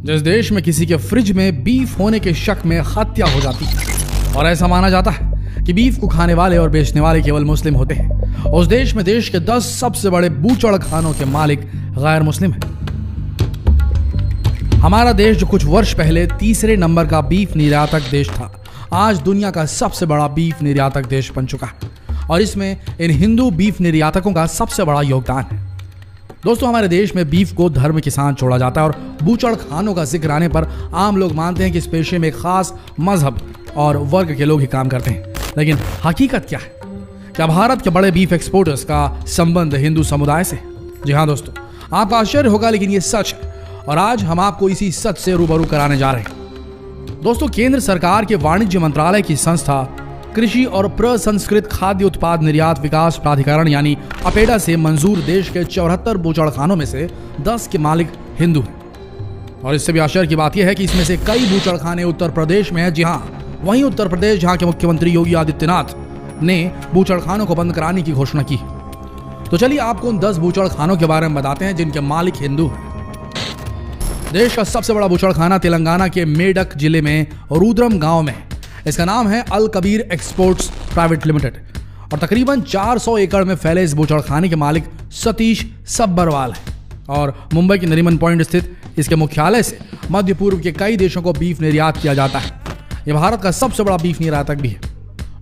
जिस देश में किसी के फ्रिज में बीफ होने के शक में हत्या हो जाती है और ऐसा माना जाता है कि बीफ को खाने वाले और बेचने वाले केवल मुस्लिम होते हैं, उस देश में देश के 10 सबसे बड़े बूचड़ खानों के मालिक गैर मुस्लिम हैं। हमारा देश जो कुछ वर्ष पहले तीसरे नंबर का बीफ निर्यातक देश था, आज दुनिया का सबसे बड़ा बीफ निर्यातक देश बन चुका है और इसमें इन हिंदू बीफ निर्यातकों का सबसे बड़ा योगदान है। दोस्तों, हमारे देश में बीफ को धर्म के साथ जोड़ा जाता है और बूचड़ खानों का जिक्र आने पर आम लोग मानते हैं कि इस पेशे में खास मजहब और वर्ग के लोग ही काम करते हैं। लेकिन हकीकत क्या है? क्या भारत के बड़े बीफ एक्सपोर्टर्स का संबंध हिंदू समुदाय से? जी हाँ दोस्तों, आपका आश्चर्य होगा लेकिन ये सच है और आज हम आपको इसी सच से रूबरू कराने जा रहे हैं। दोस्तों, केंद्र सरकार के वाणिज्य मंत्रालय की संस्था कृषि और प्रसंस्कृत खाद्य उत्पाद निर्यात विकास प्राधिकरण यानी अपेडा से मंजूर देश के 74 बूचड़खानों में से 10 के मालिक हिंदू हैं। और इससे भी आश्चर्य की बात यह है कि इसमें से कई बूचड़खाने उत्तर प्रदेश में हैं। जी हाँ, वहीं उत्तर प्रदेश जहां के मुख्यमंत्री योगी आदित्यनाथ ने बूचड़खानों को बंद कराने की घोषणा की। तो चलिए आपको उन 10 बूचड़खानों के बारे में बताते हैं जिनके मालिक हिंदू हैं। देश का सबसे बड़ा बूचड़खाना तेलंगाना के मेडक जिले में रुद्रम गांव में, इसका नाम है अल कबीर एक्सपोर्ट्स प्राइवेट लिमिटेड और तकरीबन 400 एकड़ में फैले इस बूचड़खाने के मालिक सतीश सब्बरवाल हैं और मुंबई के नरीमन पॉइंट स्थित इसके मुख्यालय से मध्य पूर्व के कई देशों को बीफ निर्यात किया जाता है। यह भारत का सबसे बड़ा बीफ निर्यातक भी है।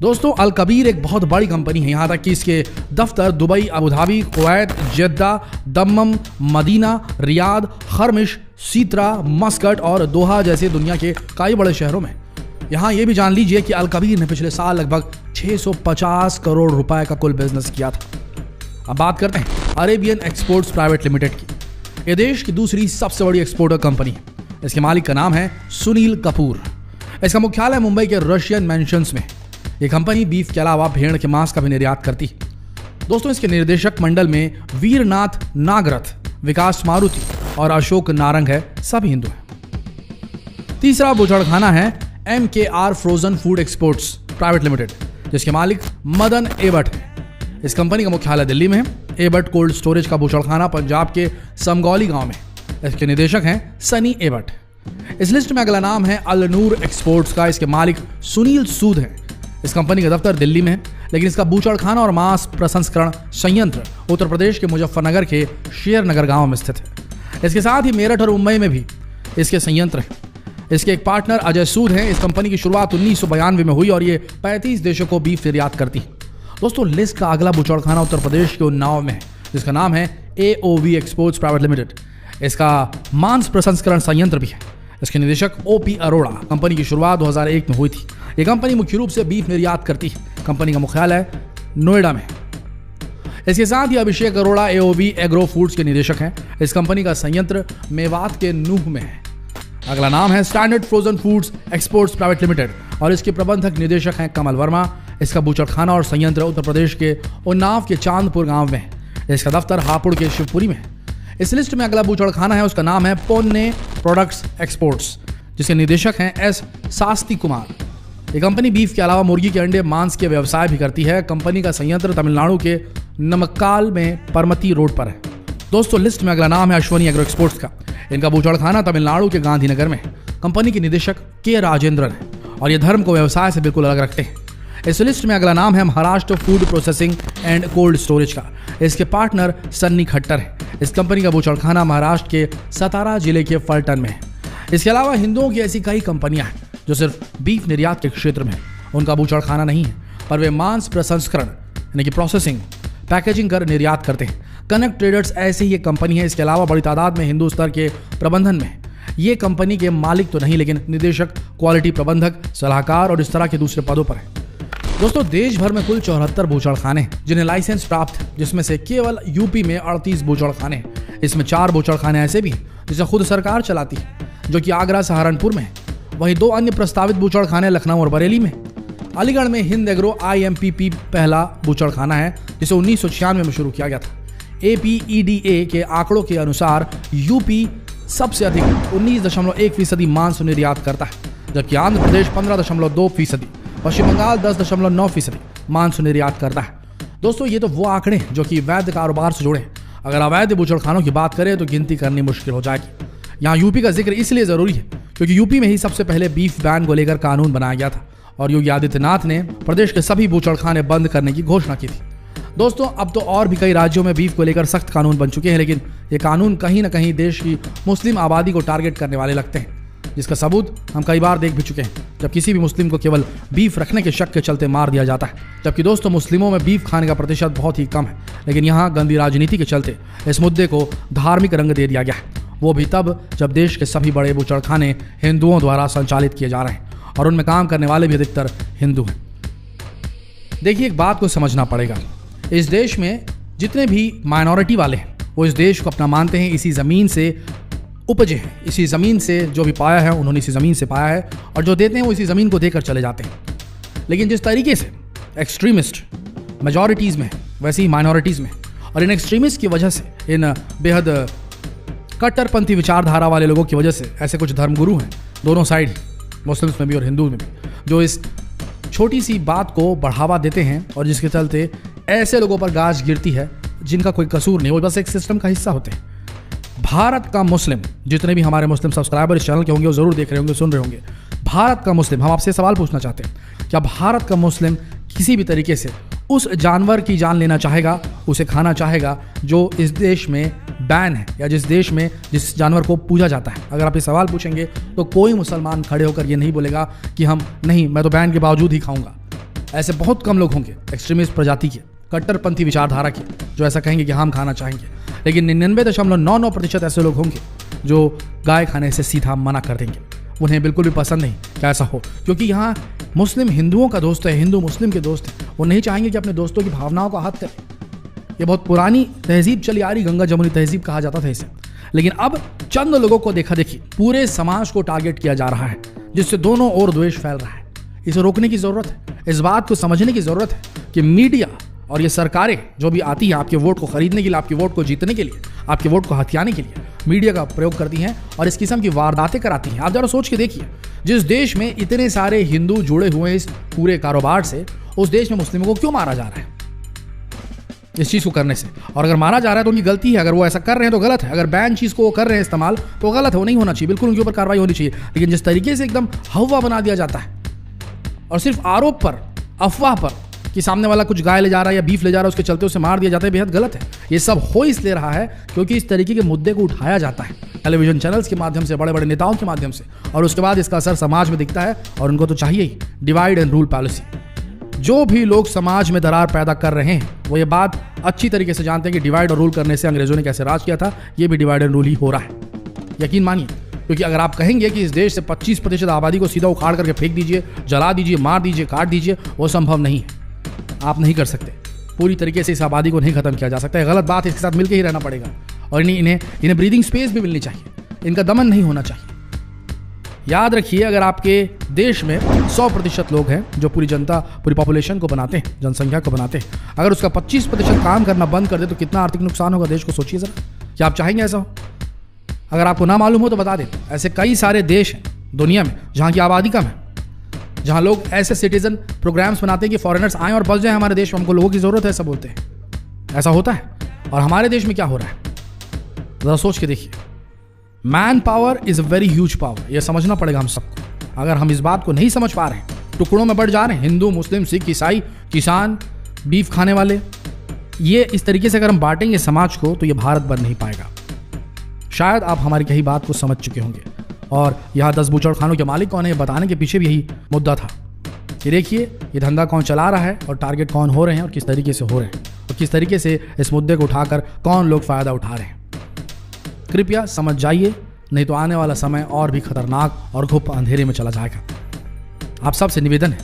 दोस्तों, अल कबीर एक बहुत बड़ी कंपनी है, यहाँ तक कि इसके दफ्तर दुबई, अबू धाबी, कुवैत, जेद्दा, दम्मम, मदीना, रियाद, खरमिश, सीतरा, मस्कट और दोहा जैसे दुनिया के कई बड़े शहरों में। यहाँ ये भी जान लीजिए कि अल कबीर ने पिछले साल लगभग 650 करोड़ रुपए का कुल बिजनेस किया था। अब बात करते हैं अरेबियन एक्सपोर्ट्स प्राइवेट लिमिटेड की। यह देश की दूसरी सबसे बड़ी एक्सपोर्टर कंपनी है। इसके मालिक का नाम है सुनील कपूर। इसका मुख्यालय मुंबई के रशियन मैंशंस में। यह कंपनी बीफ के अलावा भेड़ के मांस का भी निर्यात करती है। दोस्तों, इसके निर्देशक मंडल में वीरनाथ नागरथ, विकास मारुति और अशोक नारंग है, सभी हिंदू हैं। तीसरा बूचड़खाना है MKR frozen food exports private limited, जिसके मालिक मदन एबट है। इस कंपनी का मुख्यालय दिल्ली में है। एबट कोल्ड स्टोरेज का बूचड़खाना पंजाब के समगौली गांव में। इसके निदेशक हैं सनी एबट। इस लिस्ट में अगला नाम है अल नूर एक्सपोर्ट्स का। इसके मालिक सुनील सूद हैं। इस कंपनी का दफ्तर दिल्ली में है, लेकिन इसका बूचड़खाना और मांस प्रसंस्करण संयंत्र उत्तर प्रदेश के मुजफ्फरनगर के शेर नगर गांव में स्थित है। इसके साथ ही मेरठ और मुंबई में भी इसके संयंत्र हैं। इसके एक पार्टनर अजय सूद हैं। इस कंपनी की शुरुआत 1992 में हुई और ये 35 देशों को बीफ निर्यात करती है। दोस्तों, लिस्ट का अगला बूचड़खाना उत्तर प्रदेश के उन्नाव में है, जिसका नाम है AOV एक्सपोर्ट्स प्राइवेट लिमिटेड। इसका मांस प्रसंस्करण संयंत्र भी है। इसके निदेशक OP अरोड़ा। कंपनी की शुरुआत 2001 में हुई थी। ये कंपनी मुख्य रूप से बीफ निर्यात करती है। कंपनी का मुख्यालय नोएडा में। इसके साथ ही अभिषेक अरोड़ा AOV एग्रो फूड्स के निदेशक हैं। इस कंपनी का संयंत्र मेवात के नूह में है। अगला नाम है standard frozen foods exports private limited और इसके प्रबंधक निदेशक हैं कमल वर्मा। इसका बूचड़खाना और संयंत्र उत्तर प्रदेश के उन्नाव के चांदपुर गांव में है। इसका दफ्तर हापुड़ के शिवपुरी में है। इस लिस्ट में अगला बूचड़खाना है, उसका नाम है पोन्ने प्रोडक्ट्स एक्सपोर्ट्स, जिसके निदेशक हैं S शास्ती कुमार। ये कंपनी बीफ के अलावा मुर्गी के अंडे मांस के व्यवसाय भी करती है। कंपनी का संयंत्र तमिलनाडु के नमक्काल में परमती रोड पर है। दोस्तों, लिस्ट में अगला नाम है अश्वनी एग्रो एक्सपोर्ट्स का। इनका बूचड़खाना तमिलनाडु के गांधीनगर में है। कंपनी के निदेशक K राजेंद्रन है और ये धर्म को व्यवसाय से बिल्कुल अलग रखते हैं। इस लिस्ट में अगला नाम है Maharashtra food processing and cold storage का। इसके पार्टनर सन्नी खट्टर है। इस कंपनी का बूचड़खाना महाराष्ट्र के सतारा जिले के फलटन में है। इसके अलावा हिंदुओं की ऐसी कई कंपनियां हैं जो सिर्फ बीफ निर्यात के क्षेत्र में है। उनका बूचड़खाना नहीं है, पर वे मांस प्रसंस्करण यानी कि प्रोसेसिंग, पैकेजिंग कर निर्यात करते हैं। कनेक्ट ट्रेडर्स ऐसी ही एक कंपनी है। इसके अलावा बड़ी तादाद में हिंदू स्तर के प्रबंधन में ये कंपनी के मालिक तो नहीं, लेकिन निदेशक, क्वालिटी प्रबंधक, सलाहकार और इस तरह के दूसरे पदों पर है। दोस्तों, देश भर में कुल 74 बूचड़खाने हैं जिन्हें लाइसेंस प्राप्त है, जिसमें से केवल यूपी में 38 बूचड़खाने हैं। इसमें 4 बूचड़खाने ऐसे भी हैं जिसे खुद सरकार चलाती है, जो कि आगरा, सहारनपुर में है। वहीं 2 अन्य प्रस्तावित बूचड़खाने लखनऊ और बरेली में। अलीगढ़ में हिंद एग्रो IMPP पहला बूचड़खाना है, जिसे 1996 में शुरू किया गया था। APEDA के आंकड़ों के अनुसार यूपी सबसे अधिक 19.1% मांस निर्यात करता है, जबकि आंध्र प्रदेश 15.2%, पश्चिम बंगाल 10.9% मांस निर्यात करता है। दोस्तों, ये तो वो आंकड़े जो कि वैध कारोबार से जुड़े हैं। अगर अवैध बूचड़खानों की बात करें तो गिनती करनी मुश्किल हो जाएगी। यहाँ यूपी का जिक्र इसलिए ज़रूरी है क्योंकि यूपी में ही सबसे पहले बीफ बैन को लेकर कानून बनाया गया था और योगी आदित्यनाथ ने प्रदेश के सभी बूचड़खाने बंद करने की घोषणा की थी। दोस्तों, अब तो और भी कई राज्यों में बीफ को लेकर सख्त कानून बन चुके हैं, लेकिन ये कानून कहीं ना कहीं देश की मुस्लिम आबादी को टारगेट करने वाले लगते हैं, जिसका सबूत हम कई बार देख भी चुके हैं जब किसी भी मुस्लिम को केवल बीफ रखने के शक के चलते मार दिया जाता है। जबकि दोस्तों, मुस्लिमों में बीफ खाने का प्रतिशत बहुत ही कम है, लेकिन यहाँ गंदी राजनीति के चलते इस मुद्दे को धार्मिक रंग दे दिया गया है, वो भी तब जब देश के सभी बड़े बूचड़खाने हिंदुओं द्वारा संचालित किए जा रहे हैं और उनमें काम करने वाले भी अधिकतर हिंदू हैं। देखिए, एक बात को समझना पड़ेगा, इस देश में जितने भी माइनॉरिटी वाले हैं वो इस देश को अपना मानते हैं, इसी ज़मीन से उपजे हैं, इसी ज़मीन से जो भी पाया है उन्होंने इसी ज़मीन से पाया है, और जो देते हैं वो इसी ज़मीन को देकर चले जाते हैं। लेकिन जिस तरीके से एक्सट्रीमिस्ट मेजॉरिटीज़ में वैसे ही माइनॉरिटीज़ में, और इन एक्सट्रीमिस्ट की वजह से, इन बेहद कट्टरपंथी विचारधारा वाले लोगों की वजह से ऐसे कुछ धर्मगुरु हैं दोनों साइड, मुस्लिम्स में भी और हिंदू में भी, जो इस छोटी सी बात को बढ़ावा देते हैं और जिसके चलते ऐसे लोगों पर गाज गिरती है जिनका कोई कसूर नहीं, वो बस एक सिस्टम का हिस्सा होते हैं। भारत का मुस्लिम, जितने भी हमारे मुस्लिम सब्सक्राइबर इस चैनल के होंगे वो जरूर देख रहे होंगे, सुन रहे होंगे। भारत का मुस्लिम, हम आपसे सवाल पूछना चाहते हैं, क्या भारत का मुस्लिम किसी भी तरीके से उस जानवर की जान लेना चाहेगा, उसे खाना चाहेगा जो इस देश में बैन है, या जिस देश में जिस जानवर को पूजा जाता है? अगर आप ये सवाल पूछेंगे तो कोई मुसलमान खड़े होकर ये नहीं बोलेगा कि हम नहीं, मैं तो बैन के बावजूद ही खाऊंगा। ऐसे बहुत कम लोग होंगे एक्सट्रीमिस्ट प्रजाति के, कट्टरपंथी विचारधारा के, जो ऐसा कहेंगे कि हम खाना चाहेंगे। लेकिन 99.99% ऐसे लोग होंगे जो गाय खाने से सीधा मना कर देंगे, उन्हें बिल्कुल भी पसंद नहीं कि ऐसा हो, क्योंकि यहाँ मुस्लिम हिंदुओं का दोस्त है, हिंदू मुस्लिम के दोस्त हैं, वो नहीं चाहेंगे कि अपने दोस्तों की भावनाओं का आहत करें। ये बहुत पुरानी तहजीब चली आ रही, गंगा जमुनी तहजीब कहा जाता था इसे। लेकिन अब चंद लोगों को देखा देखी पूरे समाज को टारगेट किया जा रहा है, जिससे दोनों ओर द्वेष फैल रहा है। इसे रोकने की जरूरत है, इस बात को समझने की जरूरत है कि मीडिया और ये सरकारें जो भी आती हैं आपके वोट को खरीदने के लिए, आपके वोट को जीतने के लिए, आपके वोट को हथियाने के लिए मीडिया का प्रयोग करती हैं और इस किस्म की वारदातें कराती हैं। आप जरा सोच के देखिए, जिस देश में इतने सारे हिंदू जुड़े हुए हैं इस पूरे कारोबार से, उस देश में मुस्लिमों को क्यों मारा जा रहा है इस चीज़ को करने से? और अगर मारा जा रहा है तो उनकी गलती है, अगर वो ऐसा कर रहे हैं तो गलत है, अगर बैन चीज़ को वो कर रहे हैं इस्तेमाल तो गलत है, वो नहीं होना चाहिए, बिल्कुल उनके ऊपर कार्रवाई होनी चाहिए। लेकिन जिस तरीके से एकदम हवा बना दिया जाता है और सिर्फ आरोप पर, अफवाह पर कि सामने वाला कुछ गाय ले जा रहा है या बीफ ले जा रहा है, उसके चलते उसे मार दिया जाता है, बेहद गलत है। ये सब हो इसलिए रहा है क्योंकि इस तरीके के मुद्दे को उठाया जाता है टेलीविजन चैनल्स के माध्यम से, बड़े बड़े नेताओं के माध्यम से, और उसके बाद इसका असर समाज में दिखता है। और उनको तो चाहिए ही डिवाइड एंड रूल पॉलिसी। जो भी लोग समाज में दरार पैदा कर रहे हैं वो ये बात अच्छी तरीके से जानते हैं कि डिवाइड और रूल करने से अंग्रेजों ने कैसे राज किया था, ये भी डिवाइड एंड रूल ही हो रहा है, यकीन मानिए। क्योंकि अगर आप कहेंगे कि इस देश से 25% आबादी को सीधा उखाड़ करके फेंक दीजिए, जला दीजिए, मार दीजिए, काट दीजिए, वो संभव नहीं है, आप नहीं कर सकते। पूरी तरीके से इस आबादी को नहीं खत्म किया जा सकता है, गलत बात है, इसके साथ मिलकर ही रहना पड़ेगा। और इन्हें ब्रीदिंग स्पेस भी मिलनी चाहिए, इनका दमन नहीं होना चाहिए। याद रखिए, अगर आपके देश में 100% लोग हैं जो पूरी जनता, पूरी पॉपुलेशन को बनाते हैं, जनसंख्या को बनाते हैं, अगर उसका 25% काम करना बंद कर दे तो कितना आर्थिक नुकसान होगा देश को, सोचिए जरा। क्या आप चाहेंगे ऐसा हो? अगर आपको ना मालूम हो तो बता दें, ऐसे कई सारे देश हैं दुनिया में जहाँ की आबादी कम है, जहाँ लोग ऐसे सिटीजन प्रोग्राम्स बनाते हैं कि फॉरेनर्स आएँ और बस जाएं हमारे देश में, हमको लोगों की ज़रूरत है, ऐसा बोलते हैं। ऐसा होता है। और हमारे देश में क्या हो रहा है ज़रा सोच के देखिए। Man power is a very huge power, यह समझना पड़ेगा हम सबको। अगर हम इस बात को नहीं समझ पा रहे हैं, टुकड़ों में बढ़ जा रहे हैं, हिंदू, मुस्लिम, सिख, ईसाई, किसान, बीफ खाने वाले, ये इस तरीके से अगर हम बांटेंगे समाज को तो ये भारत बन नहीं पाएगा। शायद आप हमारी कही बात को समझ चुके होंगे। और यहाँ 10 बूचड़खानों के मालिक कौन है बताने के पीछे भी यही मुद्दा था कि देखिए ये धंधा कौन चला रहा है और टारगेट कौन हो रहे हैं और किस तरीके से हो रहे हैं और किस तरीके से इस मुद्दे को उठाकर कौन लोग फ़ायदा उठा रहे हैं। कृपया समझ जाइए, नहीं तो आने वाला समय और भी खतरनाक और घुप अंधेरे में चला जाएगा। आप सबसे निवेदन है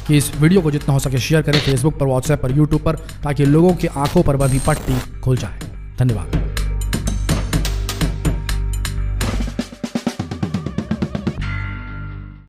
कि इस वीडियो को जितना हो सके शेयर करें, फेसबुक पर, व्हाट्सएप पर, यूट्यूब पर, ताकि लोगों की आंखों पर बंधी पट्टी खुल जाए। धन्यवाद।